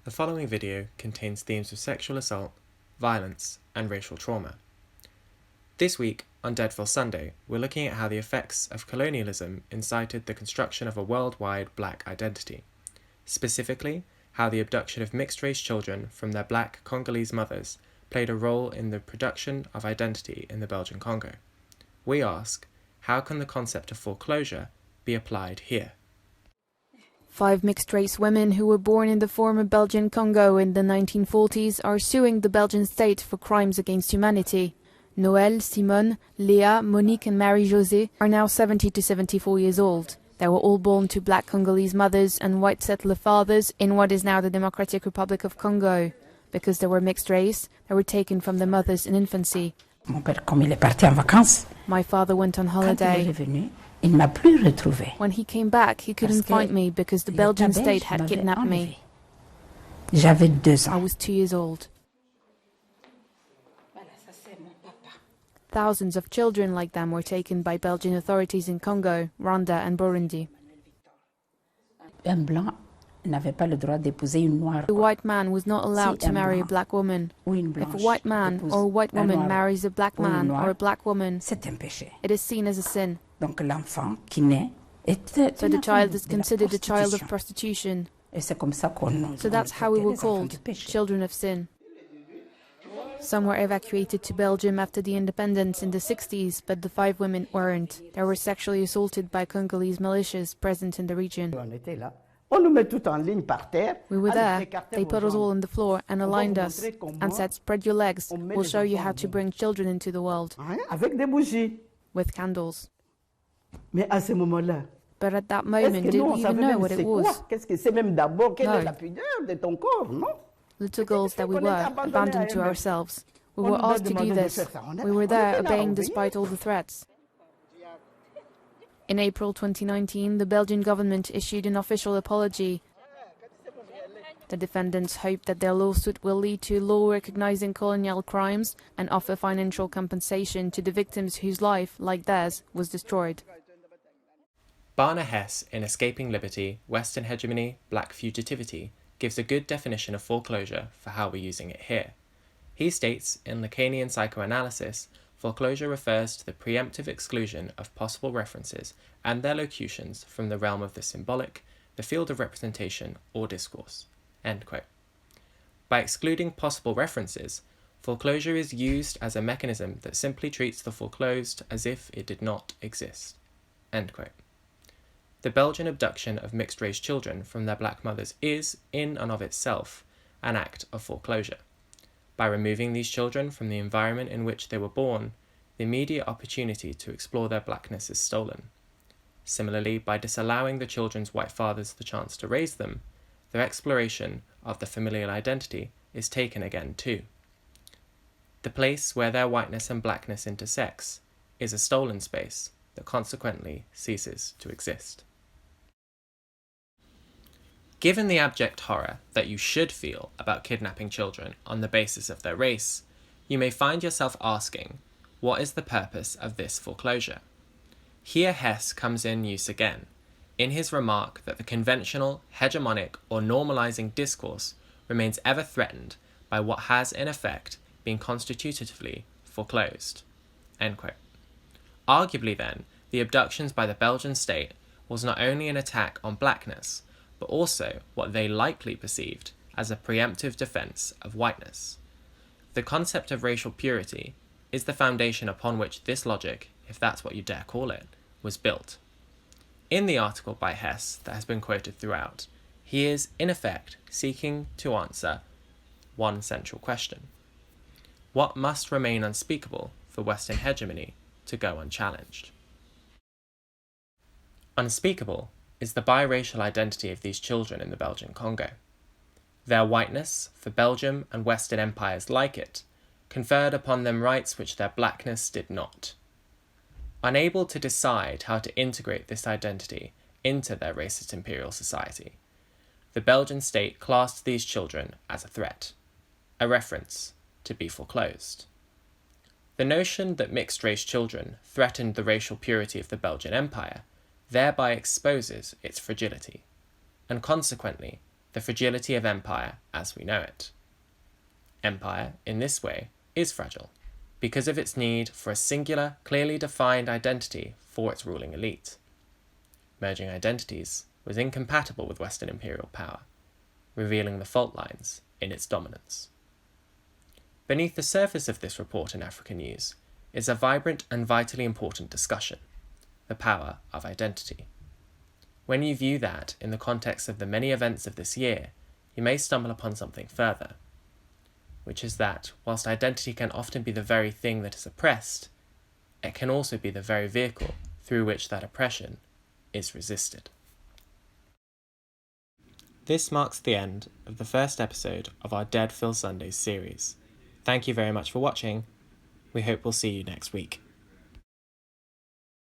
The following video contains themes of sexual assault, violence, and racial trauma. This week on DeadPhilSunday, we're looking at how the effects of colonialism incited the construction of a worldwide black identity. Specifically, how the abduction of mixed-race children from their black Congolese mothers played a role in the production of identity in the Belgian Congo. We ask, how can the concept of foreclosure be applied here? 5 mixed-race women who were born in the former Belgian Congo in the 1940s are suing the Belgian state for crimes against humanity. Noëlle, Simone, Léa, Monique and Marie-Josée are now 70 to 74 years old. They were all born to black Congolese mothers and white settler fathers in what is now the Democratic Republic of Congo. Because they were mixed race, they were taken from their mothers in infancy. My father went on holiday. When he came back, he couldn't find me because the Belgian state had kidnapped me. I was 2 years old. Thousands of children like them were taken by Belgian authorities in Congo, Rwanda and Burundi. The white man was not allowed to marry a black woman. If a white man or a white woman marries a black man or a black woman, it is seen as a sin. So the child is considered a child of prostitution. So that's how we were called, children of sin. Some were evacuated to Belgium after the independence in the 60s, but the 5 women weren't. They were sexually assaulted by Congolese militias present in the region. We were there. They put us all on the floor and aligned us and said, "Spread your legs. We'll show you how to bring children into the world." With candles. But at that moment, did we even know what it was? No. Little girls that we were, abandoned to ourselves. We were asked to do this. We were there, obeying despite all the threats. In April 2019, the Belgian government issued an official apology. The defendants hope that their lawsuit will lead to a law recognizing colonial crimes and offer financial compensation to the victims whose life, like theirs, was destroyed. Barnor Hesse, in Escaping Liberty, Western Hegemony, Black Fugitivity, gives a good definition of foreclosure for how we're using it here. He states, in Lacanian psychoanalysis, foreclosure refers to the preemptive exclusion of possible references and their locutions from the realm of the symbolic, the field of representation, or discourse. End quote. By excluding possible references, foreclosure is used as a mechanism that simply treats the foreclosed as if it did not exist. End quote. The Belgian abduction of mixed-race children from their black mothers is, in and of itself, an act of foreclosure. By removing these children from the environment in which they were born, the immediate opportunity to explore their blackness is stolen. Similarly, by disallowing the children's white fathers the chance to raise them, their exploration of the familial identity is taken again too. The place where their whiteness and blackness intersects is a stolen space that consequently ceases to exist. Given the abject horror that you should feel about kidnapping children on the basis of their race, you may find yourself asking, what is the purpose of this foreclosure? Here Hesse comes in use again, in his remark that the conventional, hegemonic or normalizing discourse remains ever threatened by what has in effect been constitutively foreclosed. End quote. Arguably then, the abductions by the Belgian state was not only an attack on blackness, but also what they likely perceived as a preemptive defense of whiteness. The concept of racial purity is the foundation upon which this logic, if that's what you dare call it, was built. In the article by Hesse that has been quoted throughout, he is, in effect, seeking to answer one central question. What must remain unspeakable for Western hegemony to go unchallenged? Unspeakable is the biracial identity of these children in the Belgian Congo. Their whiteness, for Belgium and Western empires like it, conferred upon them rights which their blackness did not. Unable to decide how to integrate this identity into their racist imperial society, the Belgian state classed these children as a threat, a reference to be foreclosed. The notion that mixed-race children threatened the racial purity of the Belgian Empire thereby exposes its fragility, and consequently the fragility of empire as we know it. Empire, in this way, is fragile, because of its need for a singular, clearly defined identity for its ruling elite. Merging identities was incompatible with Western imperial power, revealing the fault lines in its dominance. Beneath the surface of this report in Africa News is a vibrant and vitally important discussion: the power of identity. When you view that in the context of the many events of this year, you may stumble upon something further, which is that whilst identity can often be the very thing that is oppressed, it can also be the very vehicle through which that oppression is resisted. This marks the end of the first episode of our DeadPhilSundays series. Thank you very much for watching. We hope we'll see you next week.